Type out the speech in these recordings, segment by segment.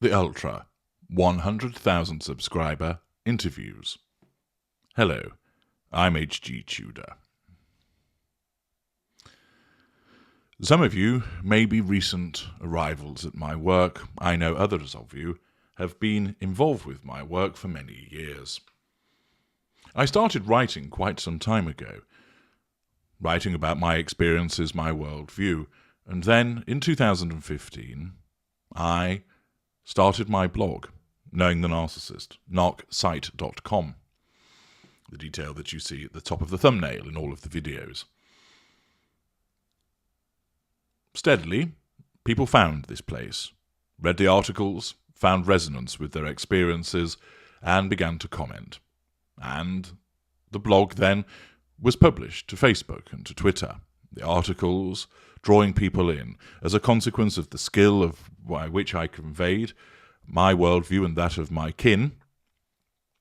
The Ultra 100,000 subscriber interviews. Hello, I'm H.G. Tudor. Some of you may be recent arrivals at my work. I know others of you have been involved with my work for many years. I started writing quite some time ago, writing about my experiences, my worldview, and then in 2015 I started my blog, Knowing the Narcissist, narcsite.com, the detail that you see at the top of the thumbnail in all of the videos. Steadily, people found this place, read the articles, found resonance with their experiences, and began to comment. And the blog then was published to Facebook and to Twitter. The articles drawing people in as a consequence of the skill by which I conveyed my worldview and that of my kin,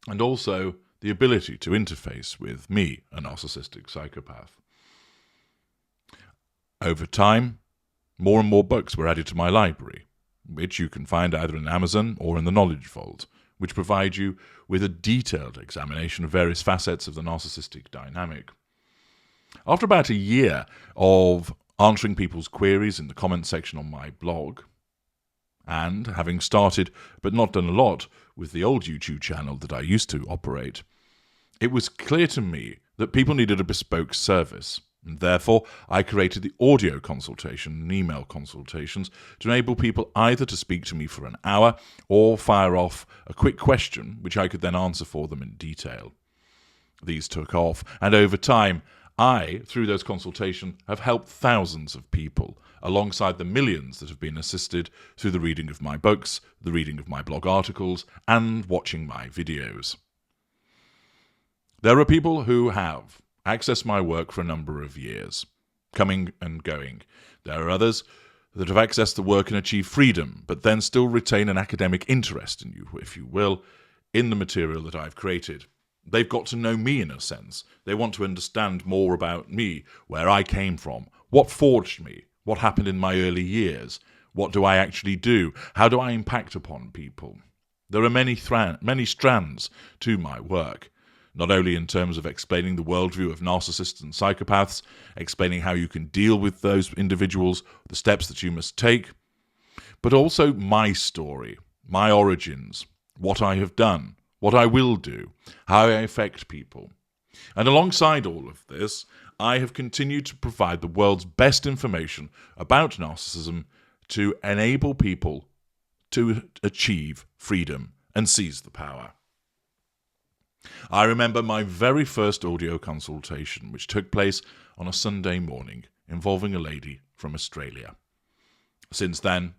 and also the ability to interface with me, a narcissistic psychopath. Over time, more and more books were added to my library, which you can find either in Amazon or in the Knowledge Vault, which provide you with a detailed examination of various facets of the narcissistic dynamic. After about a year of answering people's queries in the comment section on my blog, and having started but not done a lot with the old YouTube channel that I used to operate, it was clear to me that people needed a bespoke service, and therefore I created the audio consultation and email consultations to enable people either to speak to me for an hour or fire off a quick question which I could then answer for them in detail. These took off, and over time I, through those consultations, have helped thousands of people, alongside the millions that have been assisted through the reading of my books, the reading of my blog articles, and watching my videos. There are people who have accessed my work for a number of years, coming and going. There are others that have accessed the work and achieved freedom, but then still retain an academic interest in you, if you will, in the material that I've created. They've got to know me in a sense. They want to understand more about me, where I came from, what forged me, what happened in my early years, what do I actually do, how do I impact upon people. There are many strands to my work, not only in terms of explaining the worldview of narcissists and psychopaths, explaining how you can deal with those individuals, the steps that you must take, but also my story, my origins, what I have done, what I will do, how I affect people. And alongside all of this, I have continued to provide the world's best information about narcissism to enable people to achieve freedom and seize the power. I remember my very first audio consultation, which took place on a Sunday morning, involving a lady from Australia. Since then,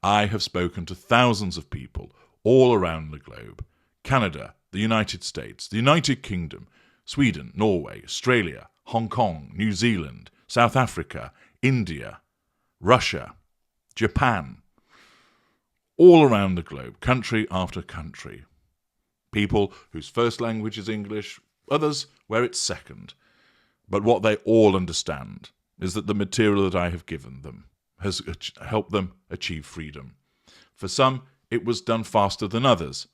I have spoken to thousands of people all around the globe: Canada, the United States, the United Kingdom, Sweden, Norway, Australia, Hong Kong, New Zealand, South Africa, India, Russia, Japan, all around the globe, country after country. People whose first language is English, others where it's second. But what they all understand is that the material that I have given them has helped them achieve freedom. For some, it was done faster than others.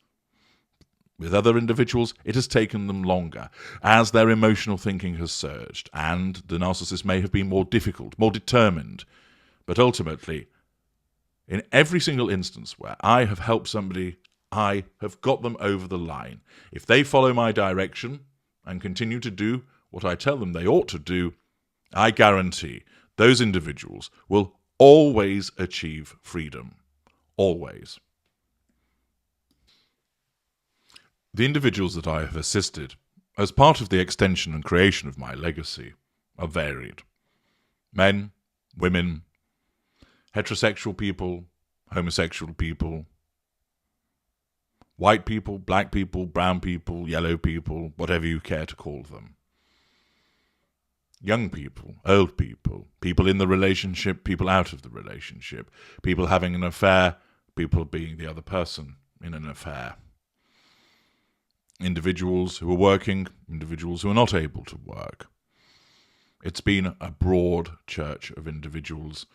With other individuals, it has taken them longer, as their emotional thinking has surged, and the narcissist may have been more difficult, more determined. But ultimately, in every single instance where I have helped somebody, I have got them over the line. If they follow my direction and continue to do what I tell them they ought to do, I guarantee those individuals will always achieve freedom. Always. The individuals that I have assisted, as part of the extension and creation of my legacy, are varied. Men, women, heterosexual people, homosexual people, white people, black people, brown people, yellow people, whatever you care to call them. Young people, old people, people in the relationship, people out of the relationship, people having an affair, people being the other person in an affair. Individuals who are working, individuals who are not able to work. It's been a broad church of individuals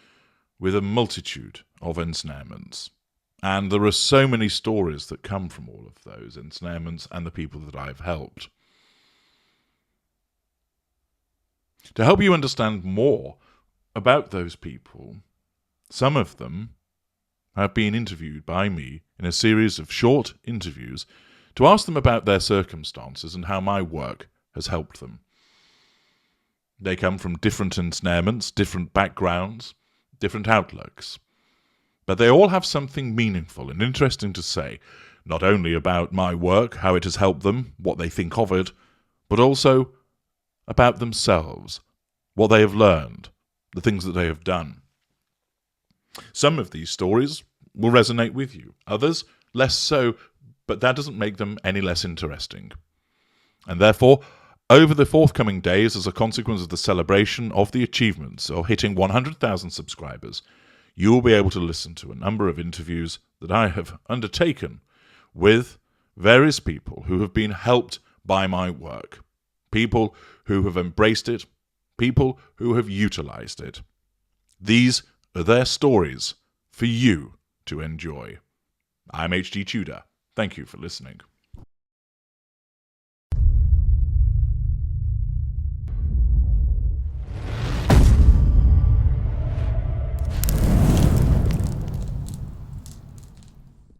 with a multitude of ensnarements. And there are so many stories that come from all of those ensnarements and the people that I've helped. To help you understand more about those people, some of them have been interviewed by me in a series of short interviews to ask them about their circumstances and how my work has helped them. They come from different ensnarements, different backgrounds, different outlooks. But they all have something meaningful and interesting to say, not only about my work, how it has helped them, what they think of it, but also about themselves, what they have learned, the things that they have done. Some of these stories will resonate with you, others less so, but that doesn't make them any less interesting. And therefore, over the forthcoming days, as a consequence of the celebration of the achievements of hitting 100,000 subscribers, you will be able to listen to a number of interviews that I have undertaken with various people who have been helped by my work, people who have embraced it, people who have utilized it. These are their stories for you to enjoy. I'm H.G. Tudor. Thank you for listening.